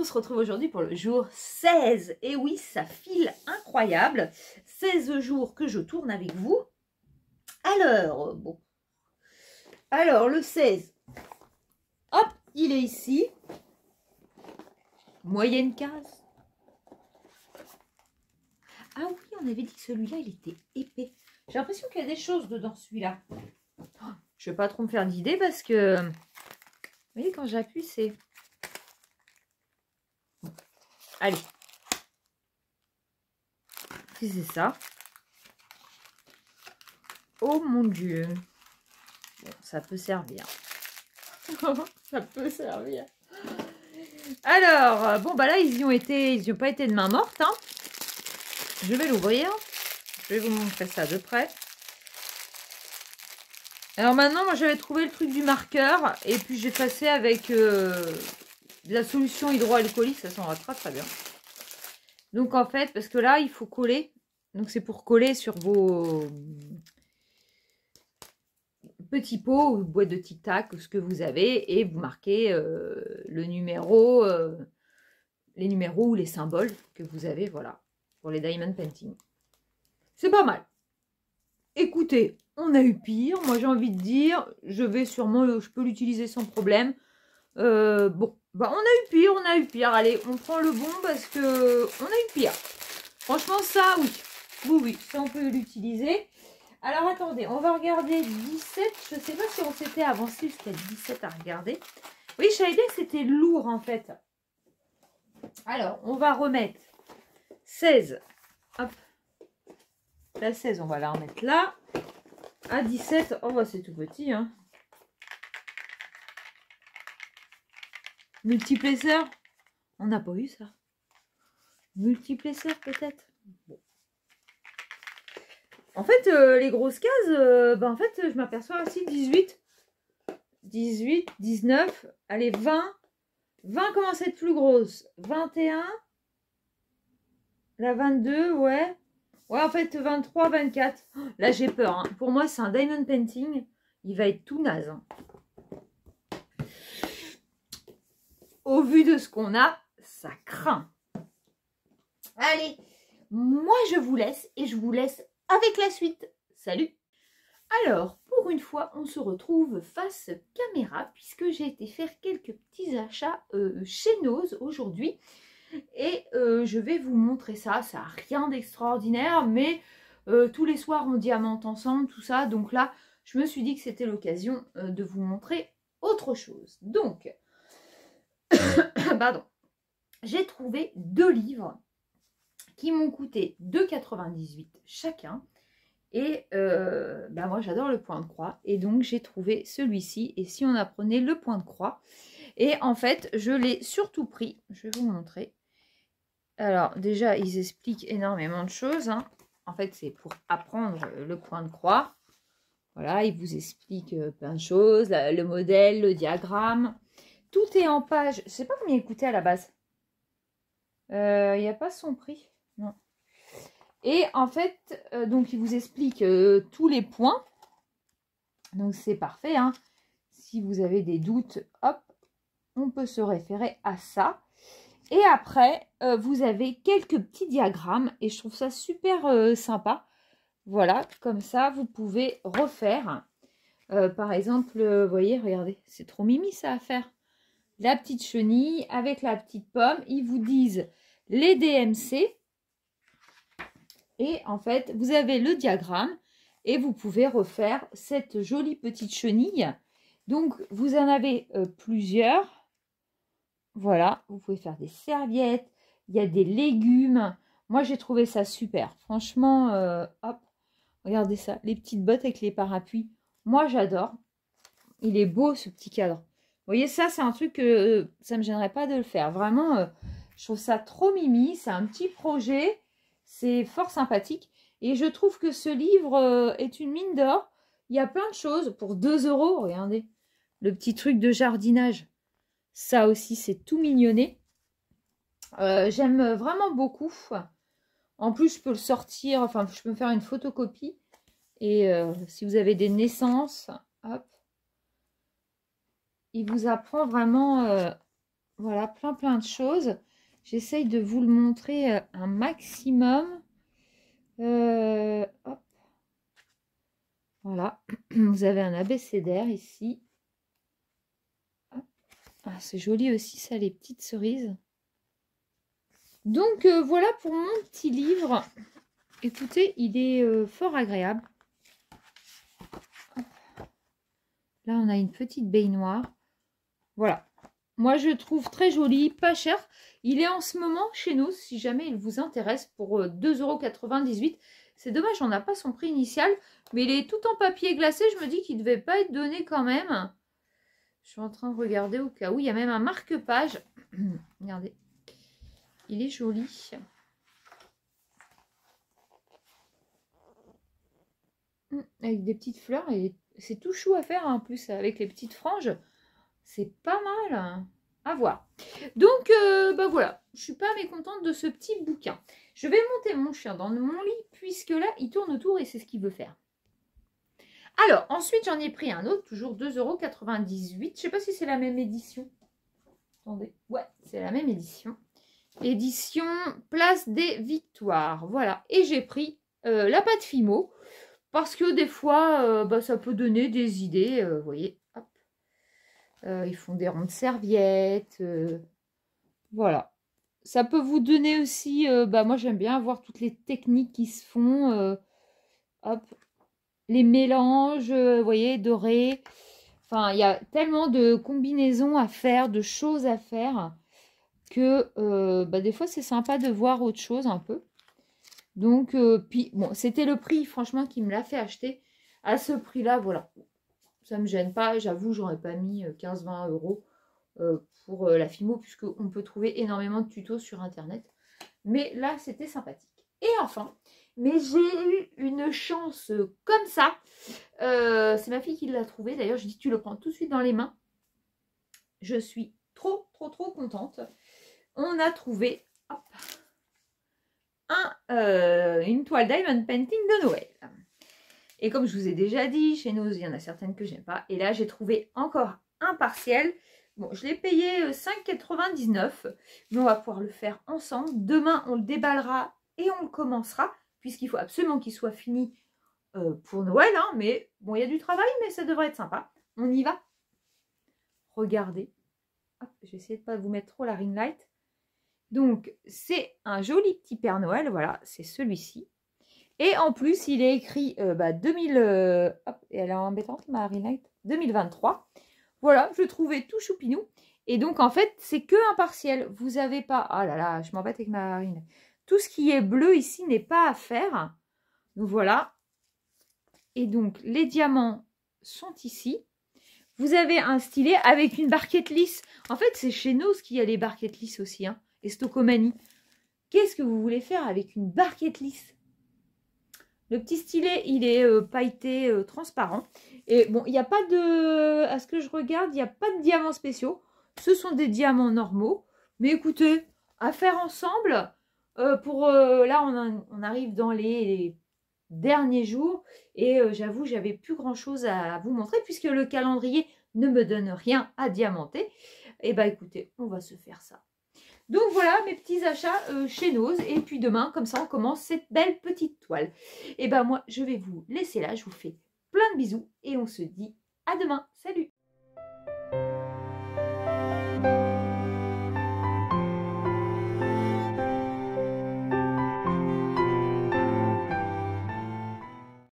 on se retrouve aujourd'hui pour le jour 16. Et oui, ça file incroyable. 16 jours que je tourne avec vous. Alors, bon. Alors, le 16. Hop, il est ici. Moyenne case. Ah oui, on avait dit que celui-là, il était épais. J'ai l'impression qu'il y a des choses dedans, celui-là. Je ne vais pas trop me faire d'idée parce que... Vous voyez, quand j'appuie, c'est... Allez. Si c'est ça. Oh mon Dieu. Bon, ça peut servir. Ça peut servir. Alors, bon, bah là, ils y ont pas été de main morte. Hein. Je vais l'ouvrir. Je vais vous montrer ça de près. Alors maintenant, moi, j'avais trouvé le truc du marqueur. Et puis, j'ai passé avec de la solution hydroalcoolique. Ça sent très, très bien. Donc, en fait, parce que là, il faut coller. Donc, c'est pour coller sur vos... petit pot ou boîte de tic-tac ou ce que vous avez et vous marquez le numéro, les numéros ou les symboles que vous avez, voilà, pour les diamond painting. C'est pas mal. Écoutez, on a eu pire. Moi, j'ai envie de dire, je peux l'utiliser sans problème. Bon, bah, on a eu pire. Allez, on prend le bon parce que on a eu pire. Franchement, ça, oui. Oui, ça, on peut l'utiliser. Alors, attendez, on va regarder 17. Je ne sais pas si on s'était avancé jusqu'à 17 à regarder. Oui, je savais bien que c'était lourd, en fait. Alors, on va remettre 16. Hop. La 16, on va la remettre là. À 17, oh, bah, c'est tout petit, hein. Multiplesseur. On n'a pas eu ça. Multiplesseur, peut-être. Bon. En fait, les grosses cases, en fait, je m'aperçois aussi 18, 19, allez, 20. 20 commence à être plus grosse. 21. La 22, ouais. Ouais, en fait, 23, 24. Oh, là, j'ai peur. Hein. Pour moi, c'est un diamond painting. Il va être tout naze. Hein. Au vu de ce qu'on a, ça craint. Allez, moi, je vous laisse et je vous laisse avec la suite. Salut! Alors, pour une fois, on se retrouve face caméra puisque j'ai été faire quelques petits achats chez Nose aujourd'hui. Et je vais vous montrer ça. Ça n'a rien d'extraordinaire, mais tous les soirs, on diamante ensemble, tout ça. Donc là, je me suis dit que c'était l'occasion de vous montrer autre chose. Donc, pardon, j'ai trouvé 2 livres qui m'ont coûté 2,98 chacun. Et moi j'adore le point de croix et donc j'ai trouvé celui-ci. Et si on apprenait le point de croix, et en fait je l'ai surtout pris, je vais vous montrer. Alors déjà ils expliquent énormément de choses, hein. En fait c'est pour apprendre le point de croix. Voilà, ils vous expliquent plein de choses, le modèle, le diagramme. Tout est en page. Je ne sais pas combien il coûtait à la base. Il n'y a pas son prix, non. Et en fait, donc il vous explique tous les points. Donc c'est parfait. Hein. Si vous avez des doutes, hop, on peut se référer à ça. Et après, vous avez quelques petits diagrammes. Et je trouve ça super sympa. Voilà, comme ça, vous pouvez refaire. Par exemple, vous voyez, regardez, c'est trop mimi ça à faire. La petite chenille avec la petite pomme. Ils vous disent les DMC. Et en fait, vous avez le diagramme et vous pouvez refaire cette jolie petite chenille. Donc, vous en avez plusieurs. Voilà, vous pouvez faire des serviettes. Il y a des légumes. Moi, j'ai trouvé ça super. Franchement, hop, regardez ça. Les petites bottes avec les parapluies. Moi, j'adore. Il est beau, ce petit cadre. Vous voyez, ça, c'est un truc que ça ne me gênerait pas de le faire. Vraiment, je trouve ça trop mimi. C'est un petit projet. C'est fort sympathique. Et je trouve que ce livre est une mine d'or. Il y a plein de choses pour 2 €. Regardez. Le petit truc de jardinage. Ça aussi, c'est tout mignonné. J'aime vraiment beaucoup. En plus, je peux le sortir. Enfin, je peux me faire une photocopie. Et si vous avez des naissances, hop. Il vous apprend vraiment Voilà, plein de choses. J'essaye de vous le montrer un maximum. Hop. Voilà, vous avez un abécédaire ici. Ah, c'est joli aussi ça, les petites cerises. Donc voilà pour mon petit livre. Écoutez, il est fort agréable. Hop. Là, on a une petite baignoire. Voilà. Moi, je trouve très joli, pas cher. Il est en ce moment chez nous, si jamais il vous intéresse, pour 2,98 €. C'est dommage, on n'a pas son prix initial, mais il est tout en papier glacé. Je me dis qu'il ne devait pas être donné quand même. Je suis en train de regarder au cas où. Il y a même un marque-page. Regardez. Il est joli. Avec des petites fleurs. Et c'est tout chou à faire en plus avec les petites franges. C'est pas mal. À voir. Donc, bah voilà. Je suis pas mécontente de ce petit bouquin. Je vais monter mon chien dans mon lit puisque là, il tourne autour et c'est ce qu'il veut faire. Alors, ensuite, j'en ai pris un autre, toujours 2,98 €. Je sais pas si c'est la même édition. Attendez. Ouais, c'est la même édition. Édition Place des Victoires. Voilà. Et j'ai pris la pâte Fimo. Parce que des fois, bah, ça peut donner des idées. Vous voyez. Hop. Ils font des rondes serviettes. Voilà. Ça peut vous donner aussi... bah, moi, j'aime bien voir toutes les techniques qui se font. Hop. Les mélanges, vous voyez, dorés. Enfin, il y a tellement de combinaisons à faire, de choses à faire, que bah, des fois, c'est sympa de voir autre chose un peu. Donc, puis, bon, c'était le prix, franchement, qui me l'a fait acheter. À ce prix-là, voilà. Ça ne me gêne pas. J'avoue, j'aurais pas mis 15-20 € pour la Fimo, puisqu'on peut trouver énormément de tutos sur Internet. Mais là, c'était sympathique. Et enfin... mais j'ai eu une chance comme ça. C'est ma fille qui l'a trouvé. D'ailleurs, je dis tu le prends tout de suite dans les mains. Je suis trop contente. On a trouvé hop, une toile Diamond Painting de Noël. Et comme je vous ai déjà dit, chez nous, il y en a certaines que j'aime pas. Et là, j'ai trouvé encore un partiel. Bon, je l'ai payé 5,99 €. Mais on va pouvoir le faire ensemble. Demain, on le déballera et on le commencera. Puisqu'il faut absolument qu'il soit fini pour Noël. Hein, mais bon, il y a du travail, mais ça devrait être sympa. On y va. Regardez. Hop, je vais essayer de ne pas vous mettre trop la ring light. Donc, c'est un joli petit Père Noël. Voilà, c'est celui-ci. Et en plus, il est écrit 2000... hop, et elle est embêtante, ma ring light. 2023. Voilà, je trouvais tout choupinou. Et donc, en fait, c'est que un partiel. Vous n'avez pas... oh là là, je m'embête avec ma ring light. Tout ce qui est bleu ici n'est pas à faire. Donc voilà. Et donc les diamants sont ici. Vous avez un stylet avec une barquette lisse. En fait, c'est chez nous qu'il y a les barquettes lisses aussi. Hein, et Stocomanie. Qu'est-ce que vous voulez faire avec une barquette lisse? Le petit stylet, il est pailleté transparent. Et bon, il n'y a pas de... à ce que je regarde, il n'y a pas de diamants spéciaux. Ce sont des diamants normaux. Mais écoutez, à faire ensemble... là, on arrive dans les derniers jours et j'avoue, j'avais plus grand chose à vous montrer puisque le calendrier ne me donne rien à diamanter. Et bah écoutez, on va se faire ça. Donc voilà mes petits achats chez Nose. Et puis demain, comme ça, on commence cette belle petite toile. Et bah moi, je vais vous laisser là. Je vous fais plein de bisous et on se dit à demain. Salut!